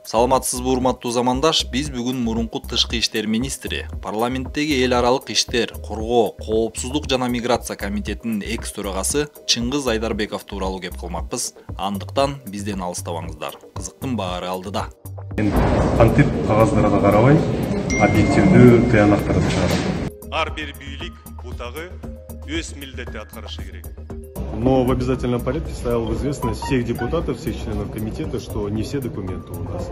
Саламатсызбы урматтуу замандаш, биз бүгүн мурунку тышкы иштер министри, парламенттеги эл аралык иштер, коргоо, коопсуздук жана миграция комитетинин экс төрагасы Чыңгыз Айдарбеков тууралуу кеп кылмакпыз. Андыктан бизден алыстабаңыздар. Кызыктын баары алдыда. Мен кантип кагаздарга карабай, объективдүү тыянактарды чыгарам. Ар бир бийлик бутагы өз милдетти аткарышы керек. Но в обязательном порядке ставил в известность всех депутатов, всех членов комитета, что не все документы у нас.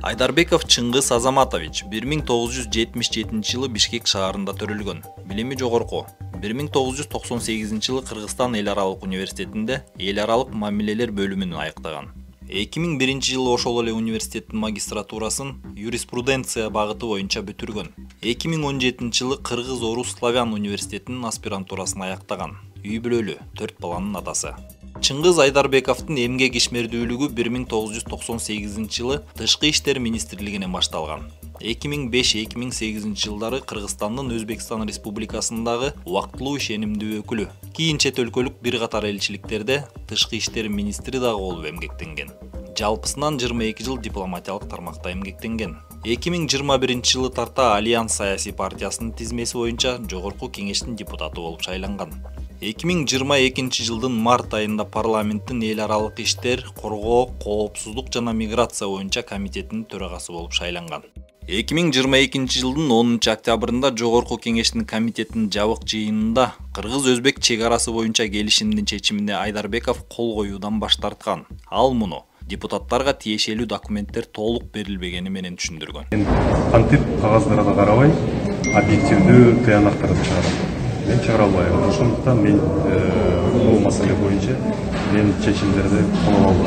Айдарбеков Чыңгыз Азаматович 1977 жылы Бишкек шаарында төрөлгөн. Билими жогорку. 1998 жылы Кыргызстан эл аралык университетинде эл аралык мамилелер бөлүмүн аяктаган. 2001 жылы ошол эле университеттин магистратурасын юриспруденция багыты боюнча бүтүргөн. 2017 жылы Кыргыз Орус Славян университетинин аспирантурасын аяктаган. Үй бүлөлүү, 4 баланын атасы. Чыңгыз Айдарбековдун эмгек ишмердүүлүгү 1998 жылы Тышкы иштер министрлигинен башталган. 2005-2008 жылдары Кыргызстандын Өзбекстан Республикасындагы убактылуу ишенимдүү өкүлү. Кийин чет өлкөлүк бир катар элчиликтерде Тышкы иштер министри дагы болуп эмгектенген. Жалпысынан 22 жыл дипломатиялык тармакта эмгектенген. 2021 жылы тарта Альянс саясий партиясынын тизмеси боюнча жогорку кеңештин депутаты болуп шайланган. 2022 жылдын март айында парламенттин эл аралык иштер, коргоо, коопсуздук жана миграция боюнча комитетинин төрагасы болуп шайланган. 2022 жылдын 10 октябрында жогорку кеңештин комитетинин жабык жыйынында Кыргыз-Өзбек чек арасы боюнча келишимдин чечимине Айдарбеков кол коюудан баш тарткан. Ал муну депутаттарга тиешелүү документтер толук берилбегени менен түшүндүргөн. Мен кантип кагаздарга карабай, объективдүү тыянактарды чыгарам. Мен чыгара албайм. Ошондуктан мен бул маселе боюнча мен чечимдерди колго алдым.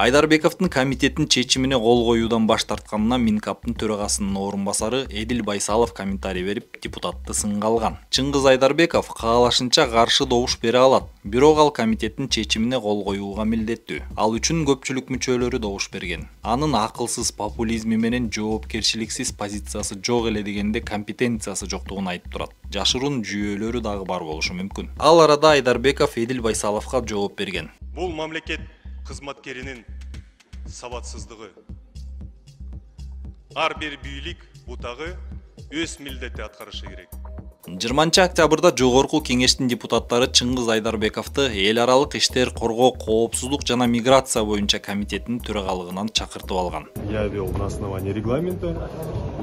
Айдарбековдун комитеттин чечимине кол коюудан баш тартканына Минкаптын төрагасынын орун басары Эдил Байсалов комментарий берип, депутатты сынга алган. Чыңгыз Айдарбеков каалашынча каршы добуш бере алат, бирок ал комитеттин чечимине кол коюуга милдеттүү. Ал үчүн көпчүлүк мүчөлөрү добуш берген. Анын акылсыз популизми менен жоопкерчиликсиз позициясы жок эле дегенде компетенциясы жоктугун айтып турат. Жашыруун жүйөлөрү дагы бар болушу мүмкүн. Ал арада Айдарбеков Эдил Байсаловго жооп берген. Бул мамлекет кызматкеринин сабатсыздыгы. Ар бир бийлик бутагы өз милдетти аткарышы керек. 20 октябрда жогорку кеңештин депутаттары Чыңгыз Айдарбековду эл аралык иштер, коргоо, коопсуздук жана миграция боюнча комитетинин төрагалыгынан чакыртып алган. Я вел на основании регламента,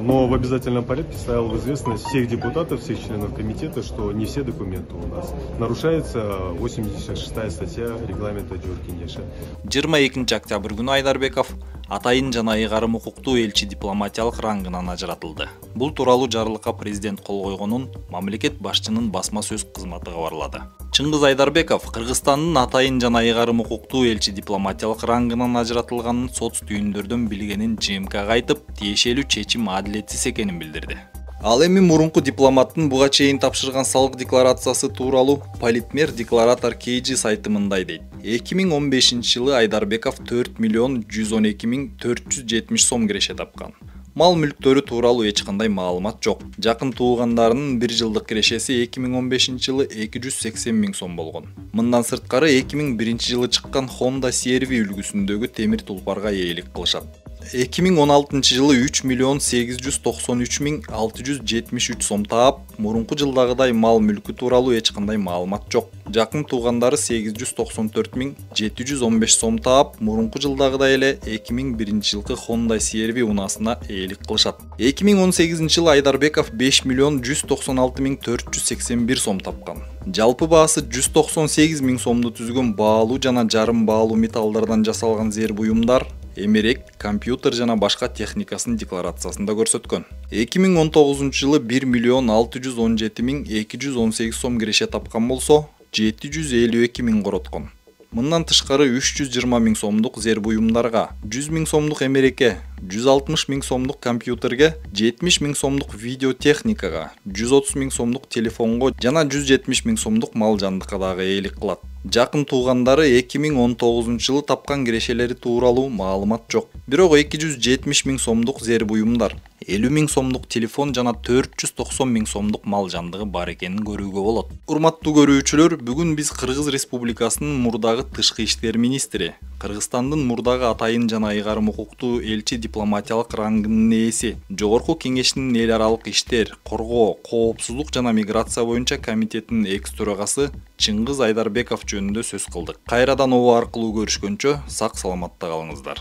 но в обязательном порядке ставил в известность всех депутатов, всех членов комитета, что не все документы у нас. Нарушается 86-я статья регламента Джоркинеша. 22 октябрь күнү Айдарбеков атайын жана ыйгарым укуктуу элчи дипломатиялык рангынан ажыратылды. Бул тууралуу жарлыкка президент кол койгонун мамлекет башчынын басма сөз кызматы кабарлады. Чыңгыз Айдарбеков Кыргызстандын атайын жана ыйгарым укуктуу элчи дипломатиялык рангынан ажыратылганын соц түйүндөрдөн билгенин ЖМКга айтып, тиешелүү чечим адилетсиз экенин билдирди. Ал эми мурунку дипломаттын буга чейин тапшырган салык декларациясы тууралуу Политмер декларатор KG сайты мындай дейт. 2015 жылы Айдарбеков 4 миллион 112 миң 470 сом киреше тапкан. Мал мүлктөрү тууралуу эч кандай маалымат жок. Жакын туугандарынын 1 жылдык кирешеси 2015 жылы 280 миң сом болгон. Мындан сырткары 2001 жылы чыккан Honda CR-V үлгүсүндөгү темир тулпарга ээлик кылышат. 2016 жылы 3 миллион 893 миң 673 сом таап, мурунку жылдагыдай мал мүлкү тууралуу эч кандай маалымат жок. Жакын туугандары 894 миң 715 сом таап, мурунку жылдагыдай эле 2001 жылкы Honda CR-V унаасына ээлик кылышат. 2018 жылы Айдарбеков 5 миллион 196 миң 481 сом тапкан. Жалпы баасы 198 миң сомду түзгөн баалуу жана жарым баалуу металлдардан жасалган зер буюмдар, эмерек, компьютер жана башка техникасын декларациясында көрсөткөн. 2019 жылы 1 миллион 617 миң 218 сом киреше тапкан болсо, 752 миң короткон. Мындан тышкары 320 миң сомдук зер буюмдарга, 100 миң сомдук эмереке, 160 миң сомдук компьютерге, 70 миң сомдук видеотехникага, 130 миң сомдук телефонго жана 170 миң сомдук мал жандыкка дагы ээлик кылат. Жакын туугандары 2019 жылы тапкан кирешелери тууралуу маалымат жок. Бирок 270 миң сомдук зер буюмдар, 50 000 сомдук телефон жана 490 000 сомдук мал жандыгы бар экенин көрүүгө болот. Урматтуу көрүүчүлөр, бүгүн биз Кыргыз Республикасынын мурдагы тышкы иштер министри, Кыргызстандын мурдагы атайын жана ыйгарым укуктуу элчи дипломатиялык рангынын ээси, Жогорку Кеңештин эл аралык иштер, коргоо, коопсуздук жана миграция боюнча комитетинин экс-төрагасы Чыңгыз Айдарбеков жөнүндө сөз кылдык. Кайрадан оо аркылуу көрүшкөнчө сак саламатта калыңыздар.